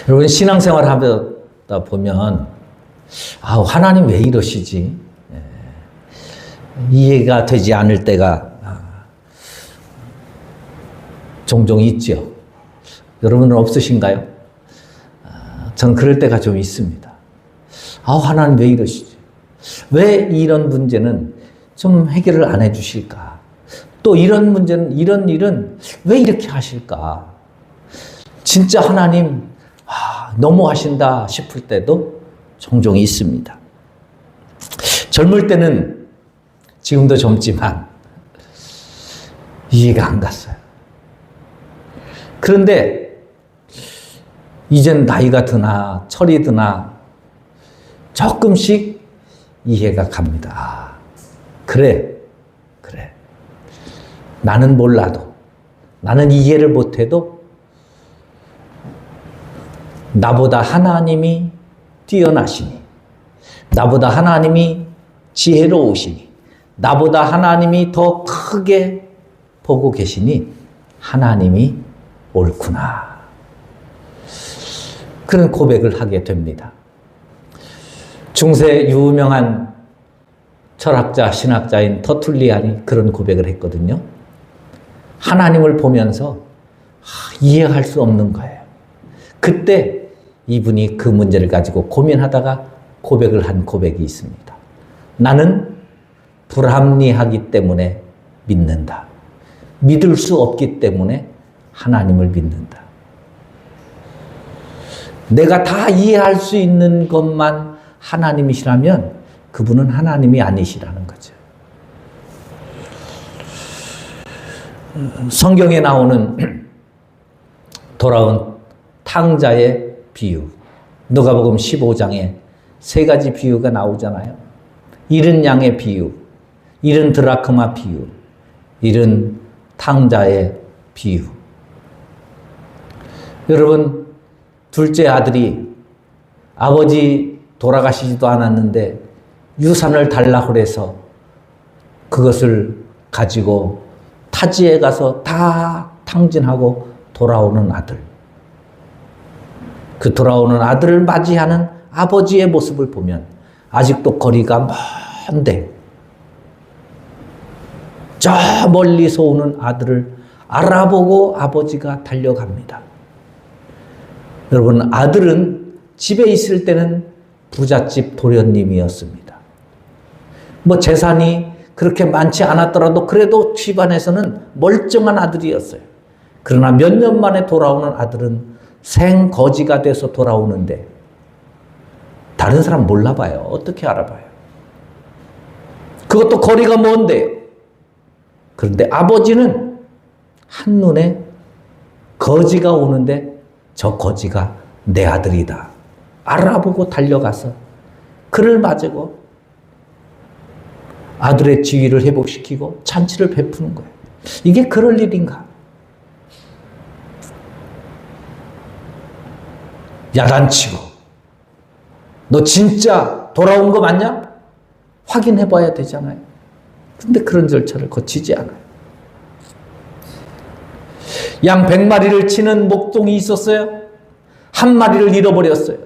여러분, 신앙생활 하다 보면, 하나님 왜 이러시지? 이해가 되지 않을 때가 종종 있죠. 여러분은 없으신가요? 전 그럴 때가 좀 있습니다. 하나님 왜 이러시지? 왜 이런 문제는 좀 해결을 안 해주실까? 또 이런 문제는, 이런 일은 왜 이렇게 하실까? 진짜 하나님, 너무하신다 싶을 때도 종종 있습니다. 젊을 때는 지금도 젊지만 이해가 안 갔어요. 그런데 이젠 나이가 드나 철이 드나 조금씩 이해가 갑니다. 그래. 나는 몰라도, 나는 이해를 못해도 나보다 하나님이 뛰어나시니, 나보다 하나님이 지혜로우시니, 나보다 하나님이 더 크게 보고 계시니 하나님이 옳구나. 그런 고백을 하게 됩니다. 중세 유명한 철학자, 신학자인 터툴리안이 그런 고백을 했거든요. 하나님을 보면서 이해할 수 없는 거예요. 그때 이분이 그 문제를 가지고 고민하다가 고백을 한 고백이 있습니다. 나는 불합리하기 때문에 믿는다. 믿을 수 없기 때문에 하나님을 믿는다. 내가 다 이해할 수 있는 것만 하나님이시라면 그분은 하나님이 아니시라는 거죠. 성경에 나오는 돌아온 탕자의 비유, 누가복음 15장에 세 가지 비유가 나오잖아요. 잃은 양의 비유, 잃은 드라크마 비유, 잃은 탕자의 비유. 여러분, 둘째 아들이 아버지 돌아가시지도 않았는데 유산을 달라고 해서 그것을 가지고 타지에 가서 다 탕진하고 돌아오는 아들. 그 돌아오는 아들을 맞이하는 아버지의 모습을 보면 아직도 거리가 먼데 저 멀리서 오는 아들을 알아보고 아버지가 달려갑니다. 여러분, 아들은 집에 있을 때는 부잣집 도련님이었습니다. 재산이 그렇게 많지 않았더라도 그래도 집안에서는 멀쩡한 아들이었어요. 그러나 몇 년 만에 돌아오는 아들은 생거지가 돼서 돌아오는데 다른 사람 몰라봐요. 어떻게 알아봐요? 그것도 거리가 먼데요. 그런데 아버지는 한눈에 거지가 오는데 저 거지가 내 아들이다. 알아보고 달려가서 그를 맞이고 아들의 지위를 회복시키고 잔치를 베푸는 거예요. 이게 그럴 일인가? 야단치고 너 진짜 돌아온 거 맞냐? 확인해 봐야 되잖아요. 근데 그런 절차를 거치지 않아요. 양 100마리를 치는 목동이 있었어요. 한 마리를 잃어버렸어요.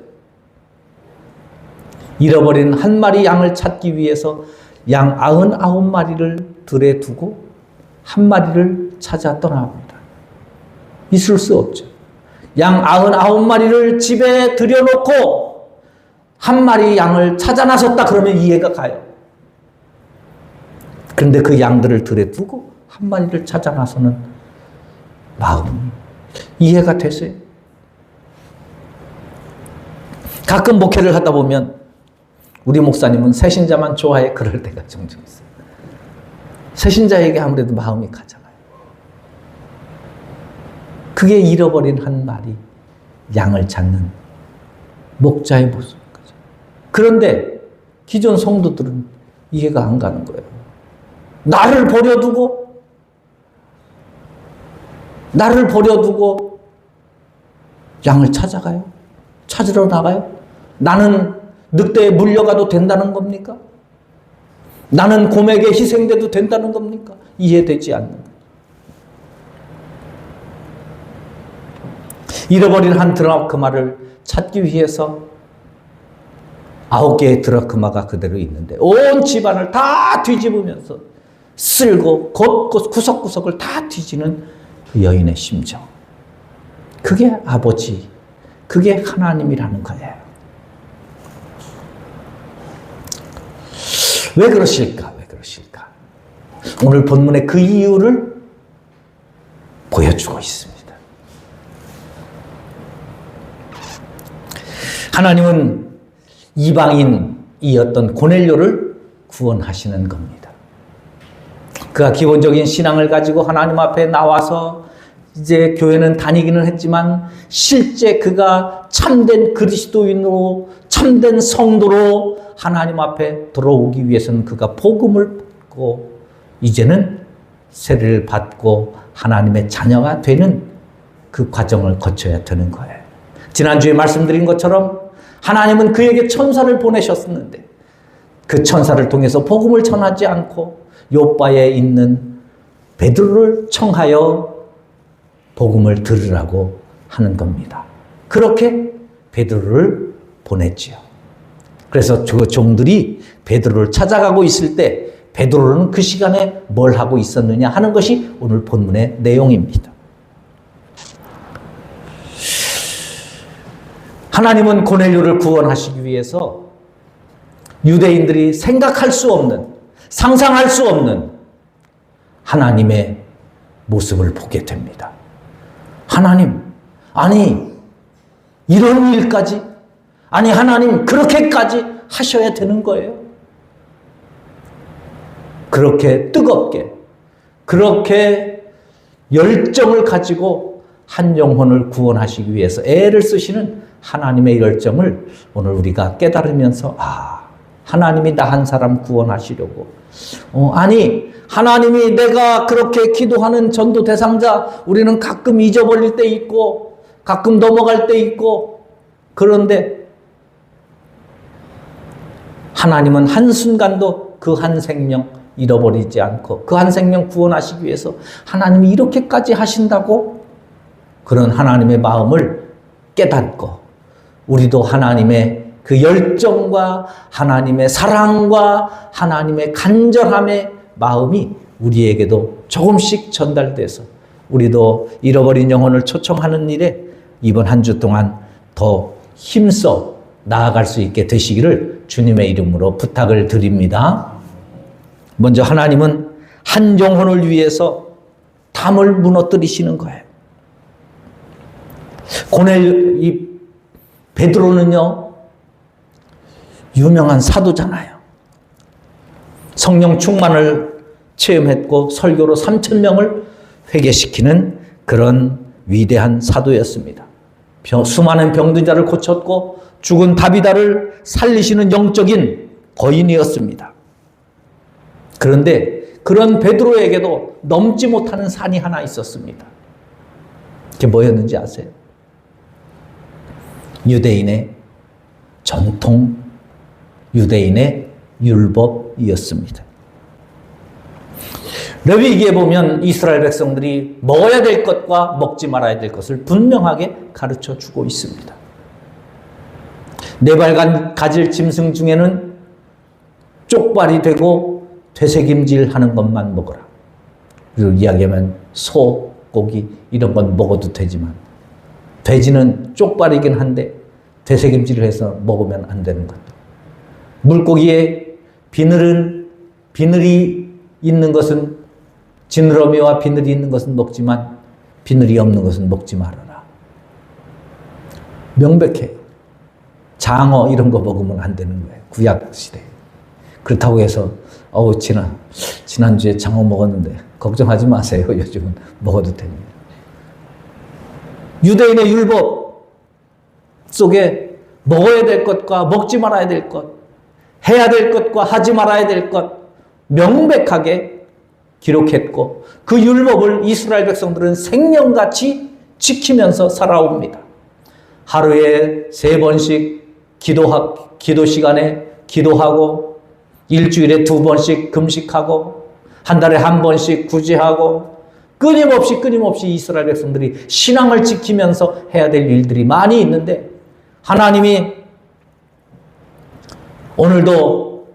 잃어버린 한 마리 양을 찾기 위해서 양 99마리를 들에 두고 한 마리를 찾아 떠나갑니다. 있을 수 없죠. 양 99마리를 집에 들여놓고 한 마리 양을 찾아 나섰다 그러면 이해가 가요. 그런데 그 양들을 들에 두고 한 마리를 찾아 나서는 마음이 이해가 되세요? 가끔 목회를 하다 보면 우리 목사님은 새신자만 좋아해 그럴 때가 종종 있어요. 새신자에게 아무래도 마음이 가잖아요. 그게 잃어버린 한 마리 양을 찾는 목자의 모습인 거죠. 그런데 기존 성도들은 이해가 안 가는 거예요. 나를 버려두고 양을 찾아가요? 찾으러 나가요? 나는 늑대에 물려가도 된다는 겁니까? 나는 곰에게 희생돼도 된다는 겁니까? 이해되지 않는 거예요. 잃어버린 한 드라크마를 찾기 위해서 9개의 드라크마가 그대로 있는데 온 집안을 다 뒤집으면서 쓸고 곳곳 구석구석을 다 뒤지는 그 여인의 심정. 그게 아버지, 그게 하나님이라는 거예요. 왜 그러실까? 왜 그러실까? 오늘 본문의 그 이유를 보여주고 있습니다. 하나님은 이방인이었던 고넬료를 구원하시는 겁니다. 그가 기본적인 신앙을 가지고 하나님 앞에 나와서 이제 교회는 다니기는 했지만 실제 그가 참된 그리스도인으로 참된 성도로 하나님 앞에 들어오기 위해서는 그가 복음을 받고 이제는 세례를 받고 하나님의 자녀가 되는 그 과정을 거쳐야 되는 거예요. 지난주에 말씀드린 것처럼 하나님은 그에게 천사를 보내셨었는데 그 천사를 통해서 복음을 전하지 않고 요바에 있는 베드로를 청하여 복음을 들으라고 하는 겁니다. 그렇게 베드로를 보냈지요. 그래서 그 종들이 베드로를 찾아가고 있을 때 베드로는 그 시간에 뭘 하고 있었느냐 하는 것이 오늘 본문의 내용입니다. 하나님은 고넬료를 구원하시기 위해서 유대인들이 생각할 수 없는, 상상할 수 없는 하나님의 모습을 보게 됩니다. 하나님, 아니 이런 일까지? 아니 하나님 그렇게까지 하셔야 되는 거예요? 그렇게 뜨겁게, 그렇게 열정을 가지고 한 영혼을 구원하시기 위해서 애를 쓰시는 하나님의 열정을 오늘 우리가 깨달으면서 하나님이 나 한 사람 구원하시려고 아니 하나님이 내가 그렇게 기도하는 전도 대상자 우리는 가끔 잊어버릴 때 있고 가끔 넘어갈 때 있고 그런데 하나님은 한순간도 그 한 생명 잃어버리지 않고 그 한 생명 구원하시기 위해서 하나님이 이렇게까지 하신다고 그런 하나님의 마음을 깨닫고 우리도 하나님의 그 열정과 하나님의 사랑과 하나님의 간절함의 마음이 우리에게도 조금씩 전달돼서 우리도 잃어버린 영혼을 초청하는 일에 이번 한 주 동안 더 힘써 나아갈 수 있게 되시기를 주님의 이름으로 부탁을 드립니다. 먼저 하나님은 한 영혼을 위해서 담을 무너뜨리시는 거예요. 이 베드로는요 유명한 사도잖아요. 성령 충만을 체험했고 설교로 3,000명을 회개시키는 그런 위대한 사도였습니다. 수많은 병든 자를 고쳤고 죽은 다비다를 살리시는 영적인 거인이었습니다. 그런데 그런 베드로에게도 넘지 못하는 산이 하나 있었습니다. 그게 뭐였는지 아세요? 유대인의 전통, 유대인의 율법이었습니다. 레위기에 보면 이스라엘 백성들이 먹어야 될 것과 먹지 말아야 될 것을 분명하게 가르쳐 주고 있습니다. 네 발 가질 짐승 중에는 쪽발이 되고 되새김질 하는 것만 먹어라. 그리고 이야기하면 소, 고기 이런 건 먹어도 되지만 돼지는 쪽발이긴 한데 되새김질을 해서 먹으면 안 되는 것. 물고기에 비늘이 있는 것은 지느러미와 비늘이 있는 것은 먹지만 비늘이 없는 것은 먹지 말아라. 명백해요. 장어 이런 거 먹으면 안 되는 거예요. 구약 시대에. 그렇다고 해서 지난주에 장어 먹었는데 걱정하지 마세요. 요즘은 먹어도 됩니다. 유대인의 율법 속에 먹어야 될 것과 먹지 말아야 될 것, 해야 될 것과 하지 말아야 될 것 명백하게 기록했고 그 율법을 이스라엘 백성들은 생명같이 지키면서 살아옵니다. 하루에 3번씩 기도 시간에 기도하고 일주일에 2번씩 금식하고 한 달에 1번씩 구제하고 끊임없이 이스라엘 백성들이 신앙을 지키면서 해야 될 일들이 많이 있는데 하나님이 오늘도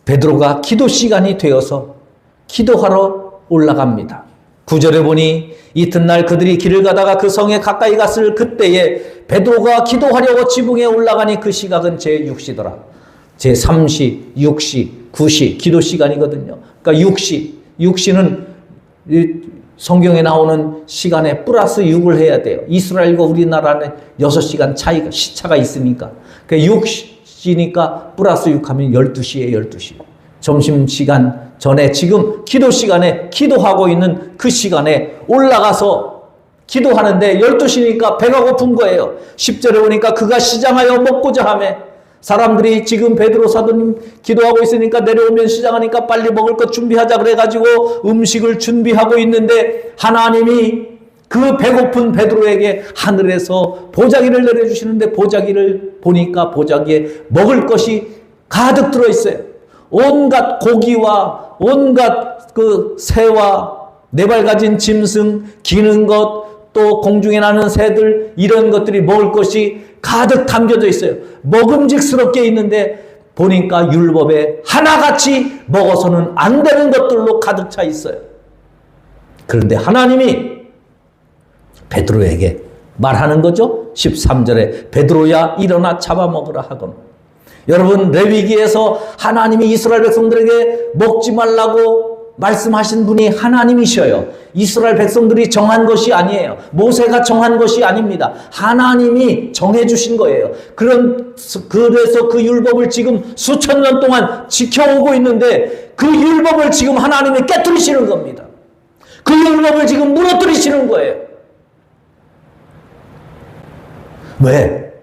베드로가 기도 시간이 되어서 기도하러 올라갑니다. 9절에 보니 이튿날 그들이 길을 가다가 그 성에 가까이 갔을 그때에 베드로가 기도하려고 지붕에 올라가니 그 시각은 제6시더라. 제3시, 6시, 9시 기도 시간이거든요. 그러니까 6시는 성경에 나오는 시간에 플러스 6을 해야 돼요. 이스라엘과 우리나라는 6시간 차이가 시차가 있으니까. 그러니까 6시니까 플러스 6 하면 12시에 12시. 점심시간 전에 지금 기도 시간에 기도하고 있는 그 시간에 올라가서 기도하는데 12시니까 배가 고픈 거예요. 10절에 보니까 그가 시장하여 먹고자 하며 사람들이 지금 베드로 사도님 기도하고 있으니까 내려오면 시장하니까 빨리 먹을 것 준비하자 그래가지고 음식을 준비하고 있는데 하나님이 그 배고픈 베드로에게 하늘에서 보자기를 내려주시는데 보자기를 보니까 보자기에 먹을 것이 가득 들어있어요. 온갖 고기와 온갖 그 새와 네 발 가진 짐승, 기는 것, 또 공중에 나는 새들 이런 것들이 먹을 것이 가득 담겨져 있어요. 먹음직스럽게 있는데 보니까 율법에 하나같이 먹어서는 안 되는 것들로 가득 차 있어요. 그런데 하나님이 베드로에게 말하는 거죠. 13절에 베드로야 일어나 잡아먹으라 하거늘. 여러분 레위기에서 하나님이 이스라엘 백성들에게 먹지 말라고 말씀하신 분이 하나님이셔요. 이스라엘 백성들이 정한 것이 아니에요. 모세가 정한 것이 아닙니다. 하나님이 정해주신 거예요. 그래서 그 율법을 지금 수천 년 동안 지켜오고 있는데 그 율법을 지금 하나님이 깨뜨리시는 겁니다. 그 율법을 지금 무너뜨리시는 거예요. 왜?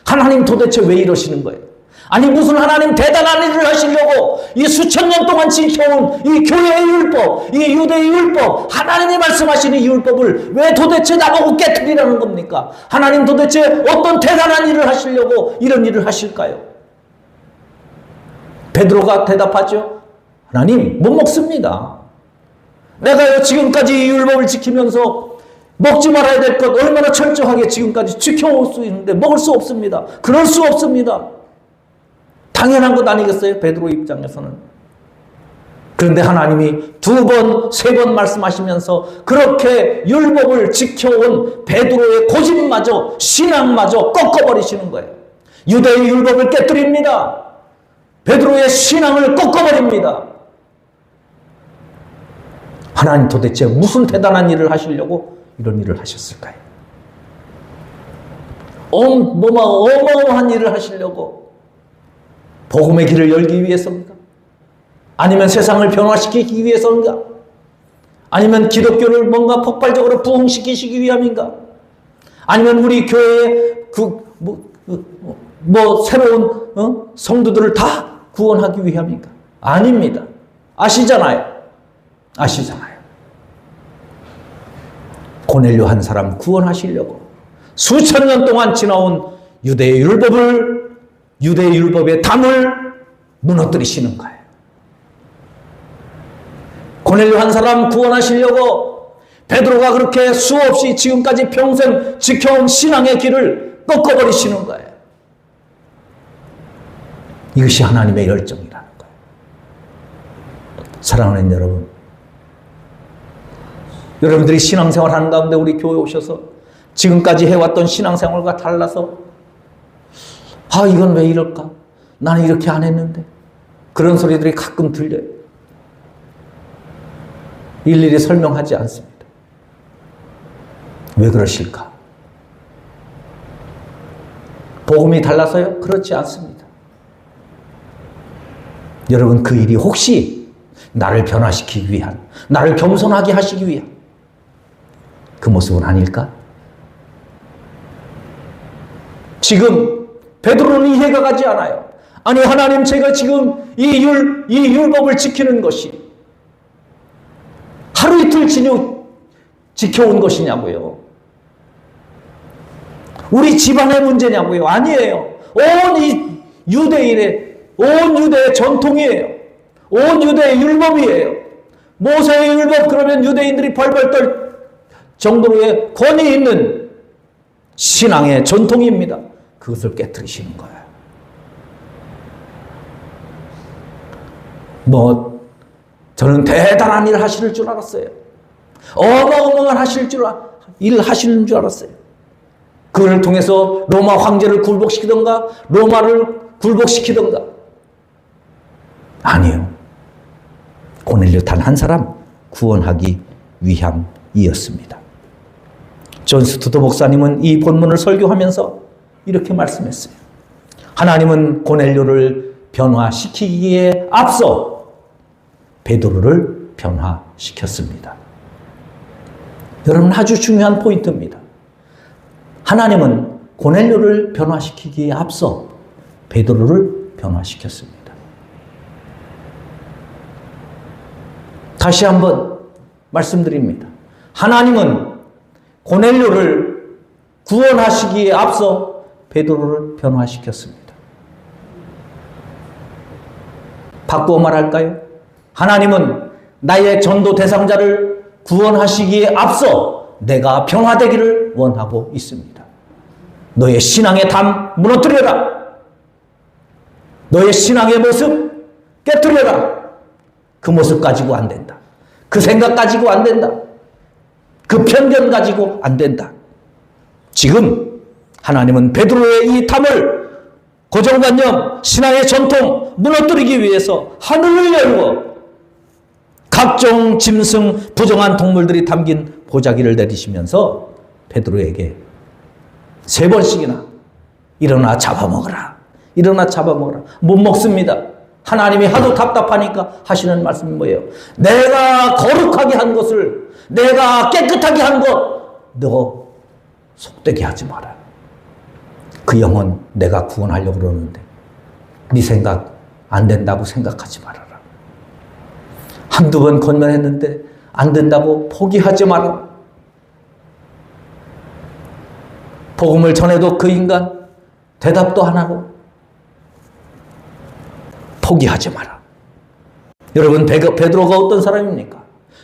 하나님 도대체 왜 이러시는 거예요? 아니 무슨 하나님 대단한 일을 하시려고 이 수천 년 동안 지켜온 이 교회의 율법, 이 유대의 율법, 하나님이 말씀하시는 이 율법을 왜 도대체 나보고 깨뜨리라는 겁니까? 하나님 도대체 어떤 대단한 일을 하시려고 이런 일을 하실까요? 베드로가 대답하죠. 하나님 못 먹습니다. 내가요 지금까지 이 율법을 지키면서 먹지 말아야 될 것 얼마나 철저하게 지금까지 지켜올 수 있는데 먹을 수 없습니다. 그럴 수 없습니다. 당연한 것 아니겠어요? 베드로 입장에서는. 그런데 하나님이 두 번, 세 번 말씀하시면서 그렇게 율법을 지켜온 베드로의 고집마저 신앙마저 꺾어버리시는 거예요. 유대의 율법을 깨뜨립니다. 베드로의 신앙을 꺾어버립니다. 하나님 도대체 무슨 대단한 일을 하시려고 이런 일을 하셨을까요? 어마어마한 일을 하시려고 복음의 길을 열기 위해서인가? 아니면 세상을 변화시키기 위해서인가? 아니면 기독교를 뭔가 폭발적으로 부흥시키시기 위함인가? 아니면 우리 교회의 새로운 성도들을 다 구원하기 위함인가? 아닙니다. 아시잖아요. 고넬료 한 사람 구원하시려고 수천 년 동안 지나온 유대의 율법의 담을 무너뜨리시는 거예요. 고넬료 한 사람 구원하시려고 베드로가 그렇게 수없이 지금까지 평생 지켜온 신앙의 길을 꺾어버리시는 거예요. 이것이 하나님의 열정이라는 거예요. 사랑하는 여러분, 여러분들이 신앙생활 하는 가운데 우리 교회 오셔서 지금까지 해왔던 신앙생활과 달라서 이건 왜 이럴까? 나는 이렇게 안 했는데. 그런 소리들이 가끔 들려요. 일일이 설명하지 않습니다. 왜 그러실까? 복음이 달라서요? 그렇지 않습니다. 여러분 그 일이 혹시 나를 변화시키기 위한, 나를 겸손하게 하시기 위한 그 모습은 아닐까? 지금 베드로는 이해가 가지 않아요. 아니 하나님 제가 지금 이 율법을 지키는 것이 하루 이틀 지켜온 것이냐고요. 우리 집안의 문제냐고요. 아니에요. 온 유대의 전통이에요. 온 유대의 율법이에요. 모세의 율법 그러면 유대인들이 벌벌 떨 정도로의 권위 있는 신앙의 전통입니다. 그것을 깨뜨리시는 거예요. 저는 대단한 일 하실 줄 알았어요. 어마어마한 일 하시는 줄 알았어요. 그걸 통해서 로마 황제를 굴복시키던가 로마를 굴복시키던가. 아니요. 고넬료 단 한 사람 구원하기 위함이었습니다. 존 스투더 목사님은 이 본문을 설교하면서 이렇게 말씀했어요. 하나님은 고넬료를 변화시키기에 앞서 베드로를 변화시켰습니다. 여러분, 아주 중요한 포인트입니다. 하나님은 고넬료를 변화시키기에 앞서 베드로를 변화시켰습니다. 다시 한번 말씀드립니다. 하나님은 고넬료를 구원하시기에 앞서 베드로를 변화시켰습니다. 바꾸어 말할까요? 하나님은 나의 전도 대상자를 구원하시기에 앞서 내가 변화되기를 원하고 있습니다. 너의 신앙의 담 무너뜨려라. 너의 신앙의 모습 깨뜨려라. 그 모습 가지고 안 된다. 그 생각 가지고 안 된다. 그 편견 가지고 안 된다. 지금 하나님은 베드로의 이 담을, 고정관념, 신앙의 전통 무너뜨리기 위해서 하늘을 열고 각종 짐승, 부정한 동물들이 담긴 보자기를 내리시면서 베드로에게 3번씩이나 일어나 잡아먹어라. 일어나 잡아먹어라. 못 먹습니다. 하나님이 하도 답답하니까 하시는 말씀이 뭐예요? 내가 거룩하게 한 것을, 내가 깨끗하게 한 것, 너 속되게 하지 마라. 그 영혼 내가 구원하려고 그러는데 네 생각 안 된다고 생각하지 말아라. 한두 번 건면했는데 안 된다고 포기하지 말아라. 복음을 전해도 그 인간 대답도 안 하고 포기하지 마라. 여러분, 베드로가 어떤 사람입니까?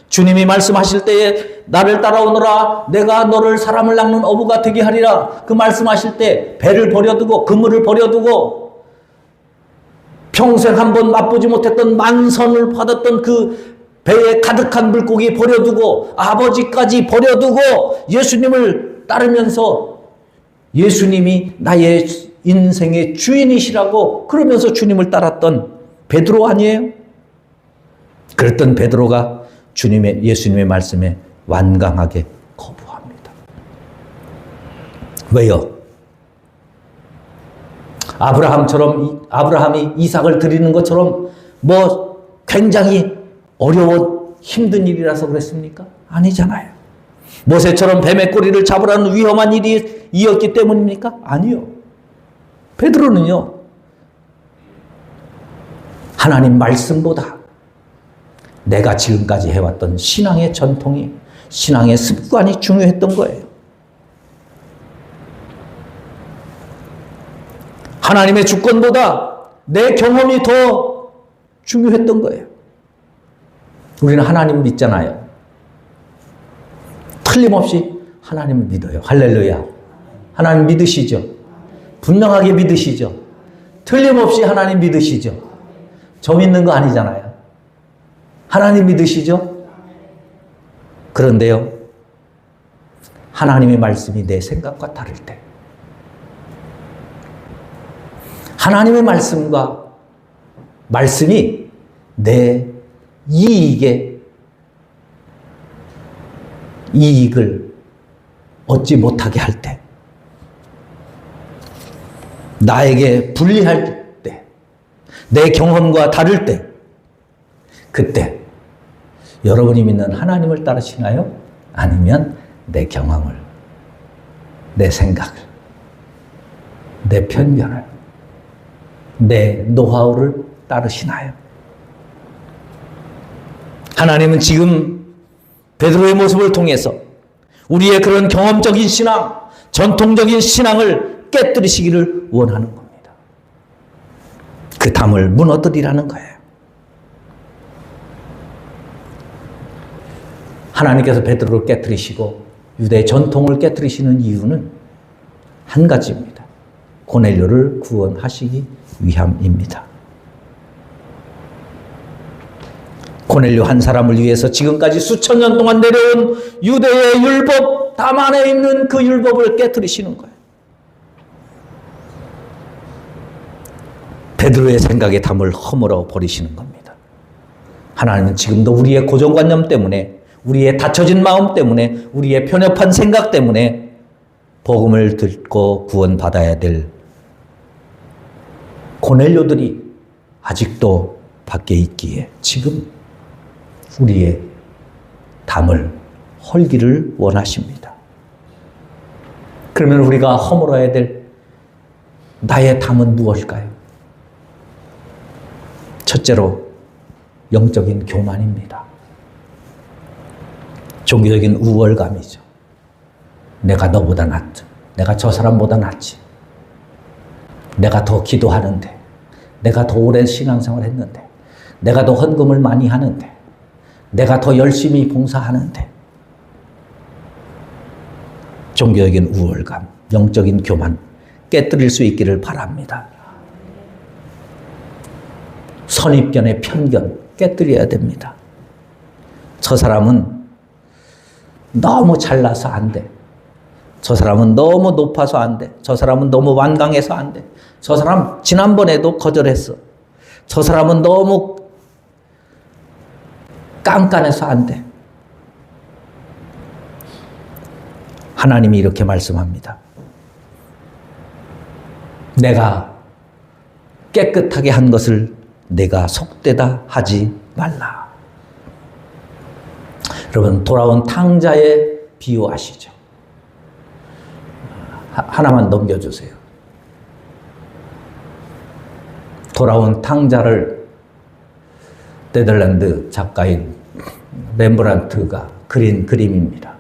주님이 말씀하실 때에 나를 따라오너라, 내가 너를 사람을 낚는 어부가 되게 하리라. 그 말씀하실 때 배를 버려두고 그물을 버려두고 평생 한 번 맛보지 못했던 만선을 받았던 그 배에 가득한 물고기 버려두고 아버지까지 버려두고 예수님을 따르면서 예수님이 나의 인생의 주인이시라고 그러면서 주님을 따랐던 베드로 아니에요? 그랬던 베드로가 예수님의 말씀에 완강하게 거부합니다. 왜요? 아브라함이 이삭을 드리는 것처럼 굉장히 어려운 힘든 일이라서 그랬습니까? 아니잖아요. 모세처럼 뱀의 꼬리를 잡으라는 위험한 일이었기 때문입니까? 아니요. 베드로는요, 하나님 말씀보다 내가 지금까지 해왔던 신앙의 전통이, 신앙의 습관이 중요했던 거예요. 하나님의 주권보다 내 경험이 더 중요했던 거예요. 우리는 하나님 믿잖아요. 틀림없이 하나님을 믿어요. 할렐루야. 하나님 믿으시죠? 분명하게 믿으시죠? 틀림없이 하나님 믿으시죠? 저 믿는 거 아니잖아요. 하나님 믿으시죠? 그런데요, 하나님의 말씀이 내 생각과 다를 때, 하나님의 말씀이 내 이익을 얻지 못하게 할 때, 나에게 불리할 때, 내 경험과 다를 때, 그때 여러분이 믿는 하나님을 따르시나요? 아니면 내 경험을, 내 생각을, 내 편견을, 내 노하우를 따르시나요? 하나님은 지금 베드로의 모습을 통해서 우리의 그런 경험적인 신앙, 전통적인 신앙을 깨뜨리시기를 원하는 겁니다. 그 담을 무너뜨리라는 거예요. 하나님께서 베드로를 깨뜨리시고 유대의 전통을 깨뜨리시는 이유는 한 가지입니다. 고넬료를 구원하시기 위함입니다. 고넬료 한 사람을 위해서 지금까지 수천 년 동안 내려온 유대의 율법, 다만에 있는 그 율법을 깨뜨리시는 거예요. 베드로의 생각에 담을 허물어 버리시는 겁니다. 하나님은 지금도 우리의 고정관념 때문에, 우리의 닫혀진 마음 때문에, 우리의 편협한 생각 때문에 복음을 듣고 구원받아야 될 고넬료들이 아직도 밖에 있기에 지금 우리의 담을 헐기를 원하십니다. 그러면 우리가 허물어야 될 나의 담은 무엇일까요? 첫째로 영적인 교만입니다. 종교적인 우월감이죠. 내가 너보다 낫지. 내가 저 사람보다 낫지. 내가 더 기도하는데, 내가 더 오랜 신앙생활 했는데, 내가 더 헌금을 많이 하는데, 내가 더 열심히 봉사하는데. 종교적인 우월감, 영적인 교만 깨뜨릴 수 있기를 바랍니다. 선입견의 편견 깨뜨려야 됩니다. 저 사람은 너무 잘나서 안 돼. 저 사람은 너무 높아서 안 돼. 저 사람은 너무 완강해서 안 돼. 저 사람 지난번에도 거절했어. 저 사람은 너무 깐깐해서 안 돼. 하나님이 이렇게 말씀합니다. 내가 깨끗하게 한 것을 내가 속되다 하지 말라. 여러분, 돌아온 탕자의 비유 아시죠? 하나만 넘겨주세요. 돌아온 탕자를 네덜란드 작가인 렘브란트가 그린 그림입니다.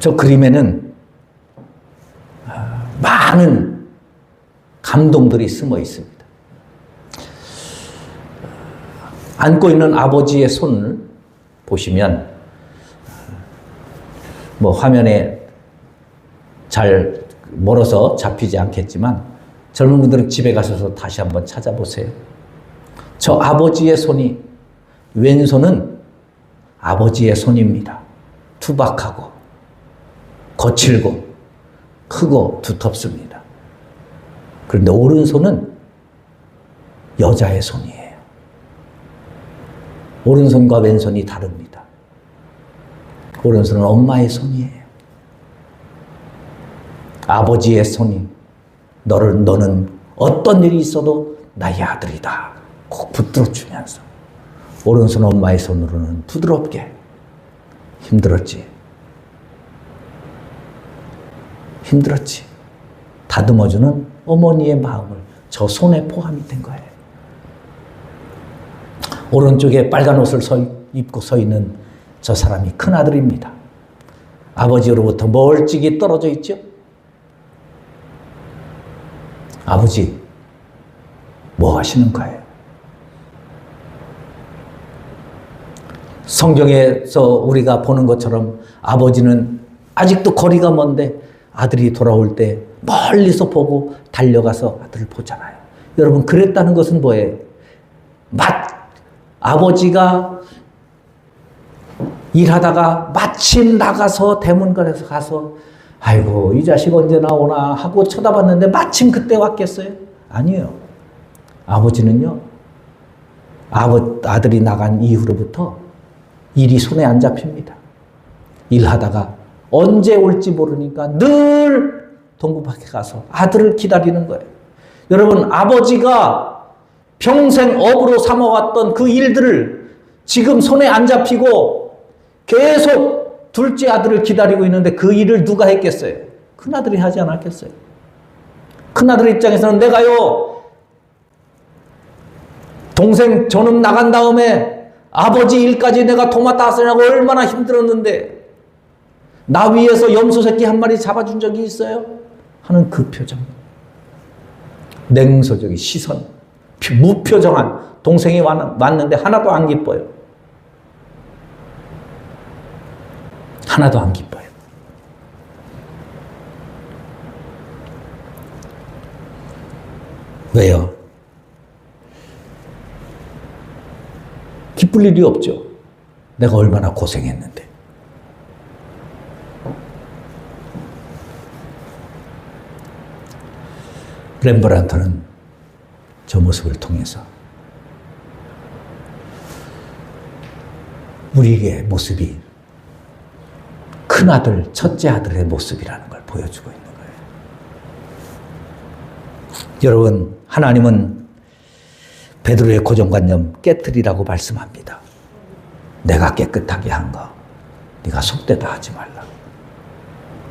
저 그림에는 많은 감동들이 숨어 있습니다. 안고 있는 아버지의 손을 보시면 화면에 잘 멀어서 잡히지 않겠지만 젊은 분들은 집에 가셔서 다시 한번 찾아보세요. 저 아버지의 손이, 왼손은 아버지의 손입니다. 투박하고 거칠고 크고 두텁습니다. 그런데 오른손은 여자의 손이에요. 오른손과 왼손이 다릅니다. 오른손은 엄마의 손이에요. 아버지의 손이 너는 어떤 일이 있어도 나의 아들이다 꼭 붙들어주면서, 오른손 엄마의 손으로는 부드럽게, 힘들었지 다듬어주는 어머니의 마음을 저 손에 포함이 된 거예요. 오른쪽에 빨간 옷을 입고 서 있는 저 사람이 큰아들입니다. 아버지로부터 멀찍이 떨어져 있죠. 아버지, 뭐 하시는 거예요? 성경에서 우리가 보는 것처럼 아버지는 아직도 거리가 먼데 아들이 돌아올 때 멀리서 보고 달려가서 아들을 보잖아요. 여러분, 그랬다는 것은 뭐예요? 아버지가 일하다가 마침 나가서 대문관에서 가서 아이고 이 자식 언제 나오나 하고 쳐다봤는데 마침 그때 왔겠어요? 아니에요. 아버지는요, 아들이 나간 이후로부터 일이 손에 안 잡힙니다. 일하다가 언제 올지 모르니까 늘 동구 밖에 가서 아들을 기다리는 거예요. 여러분, 아버지가 평생 업으로 삼아왔던 그 일들을 지금 손에 안 잡히고 계속 둘째 아들을 기다리고 있는데 그 일을 누가 했겠어요? 큰아들이 하지 않았겠어요? 큰아들 입장에서는 내가요, 동생 전업 나간 다음에 아버지 일까지 내가 도맡아 하느라고 얼마나 힘들었는데 나 위에서 염소 새끼 한 마리 잡아준 적이 있어요? 하는 그 표정, 냉소적인 시선, 무표정한 동생이 왔는데 하나도 안 기뻐요. 하나도 안 기뻐요. 왜요? 기쁠 일이 없죠. 내가 얼마나 고생했는데. 렘브란트는 저 모습을 통해서 우리의 모습이 큰아들, 첫째 아들의 모습이라는 걸 보여주고 있는 거예요. 여러분, 하나님은 베드로의 고정관념 깨뜨리라고 말씀합니다. 내가 깨끗하게 한 거, 네가 속되다 하지 말라.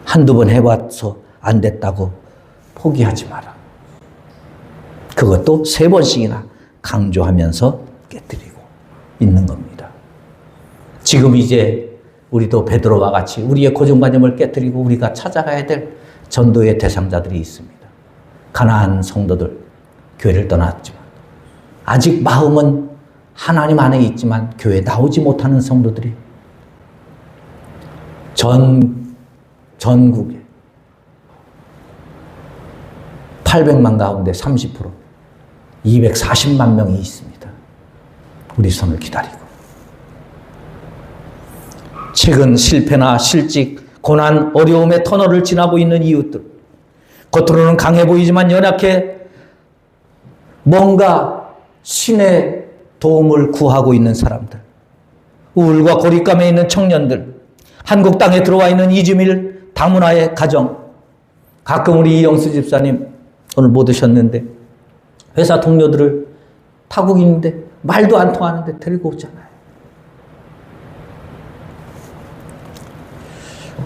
한두 번 해봐서 안 됐다고 포기하지 마라. 그것도 3번씩이나 강조하면서 깨뜨리고 있는 겁니다. 지금 이제 우리도 베드로와 같이 우리의 고정관념을 깨뜨리고 우리가 찾아가야 될 전도의 대상자들이 있습니다. 가나안 성도들, 교회를 떠났지만 아직 마음은 하나님 안에 있지만 교회에 나오지 못하는 성도들이 전국에 800만 가운데 30%, 240만 명이 있습니다. 우리 손을 기다리고. 최근 실패나 실직, 고난, 어려움의 터널을 지나고 있는 이웃들, 겉으로는 강해 보이지만 연약해 뭔가 신의 도움을 구하고 있는 사람들, 우울과 고립감에 있는 청년들, 한국 땅에 들어와 있는 이주밀 다문화의 가정, 가끔 우리 이영수 집사님 오늘 못 오셨는데 회사 동료들을 타국인인데 말도 안 통하는데 데리고 오잖아요.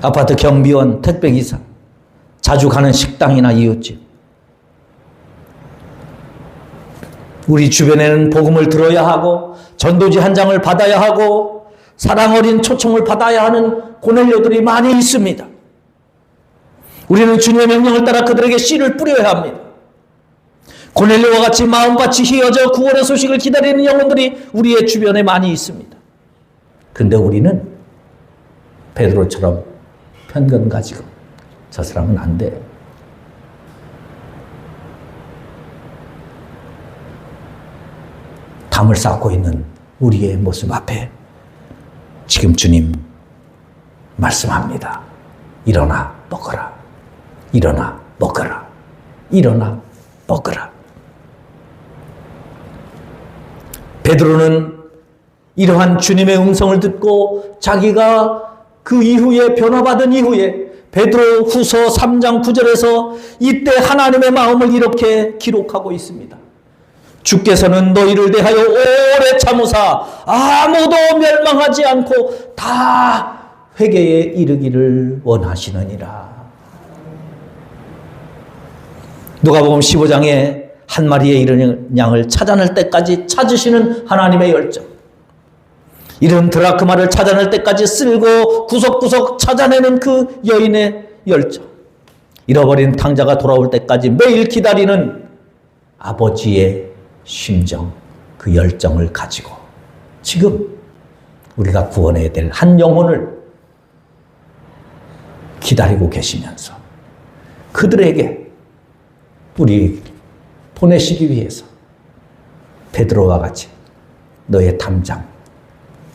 아파트 경비원, 택배기사, 자주 가는 식당이나 이웃집. 우리 주변에는 복음을 들어야 하고 전도지 한 장을 받아야 하고 사랑 어린 초청을 받아야 하는 고넬료들이 많이 있습니다. 우리는 주님의 명령을 따라 그들에게 씨를 뿌려야 합니다. 고넬료와 같이 마음밭이 휘어져 구원의 소식을 기다리는 영혼들이 우리의 주변에 많이 있습니다. 근데 우리는 베드로처럼 편견 가지고 저 사람은 안 돼요. 담을 쌓고 있는 우리의 모습 앞에 지금 주님 말씀합니다. 일어나 먹어라. 일어나 먹어라. 일어나 먹어라. 베드로는 이러한 주님의 음성을 듣고 자기가 그 이후에 변화받은 이후에 베드로 후서 3장 9절에서 이때 하나님의 마음을 이렇게 기록하고 있습니다. 주께서는 너희를 대하여 오래 참으사 아무도 멸망하지 않고 다 회개에 이르기를 원하시느니라. 누가복음 15장에 한 마리의 잃은 양을 찾아낼 때까지 찾으시는 하나님의 열정, 잃은 드라크마를 찾아낼 때까지 쓸고 구석구석 찾아내는 그 여인의 열정, 잃어버린 탕자가 돌아올 때까지 매일 기다리는 아버지의 심정, 그 열정을 가지고 지금 우리가 구원해야 될 한 영혼을 기다리고 계시면서 그들에게 우리 보내시기 위해서 베드로와 같이 너의 담장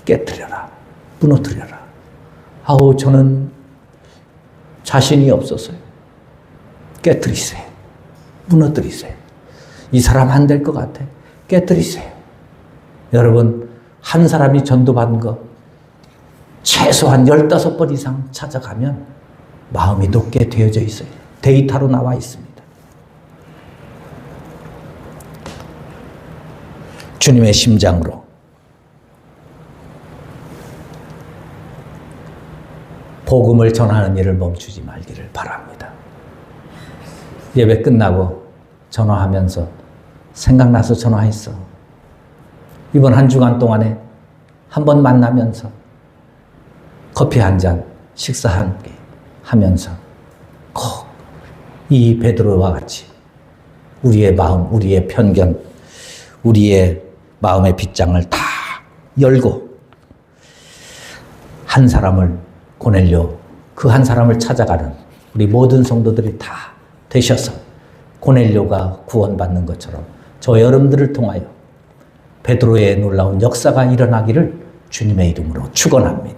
깨뜨려라, 무너뜨려라. 아우, 저는 자신이 없어서요. 깨뜨리세요. 무너뜨리세요. 이 사람 안 될 것 같아. 깨뜨리세요. 여러분, 한 사람이 전도받은 거 최소한 15번 이상 찾아가면 마음이 높게 되어져 있어요. 데이터로 나와 있습니다. 주님의 심장으로 복음을 전하는 일을 멈추지 말기를 바랍니다. 예배 끝나고 전화하면서 생각나서 전화했어. 이번 한 주간 동안에 한 번 만나면서 커피 한 잔, 식사 함께 하면서 꼭 이 베드로와 같이 우리의 마음, 우리의 편견, 우리의 마음의 빗장을 다 열고 한 사람을 고넬료 그 한 사람을 찾아가는 우리 모든 성도들이 다 되셔서 고넬료가 구원받는 것처럼 저 여러분들을 통하여 베드로의 놀라운 역사가 일어나기를 주님의 이름으로 축원합니다.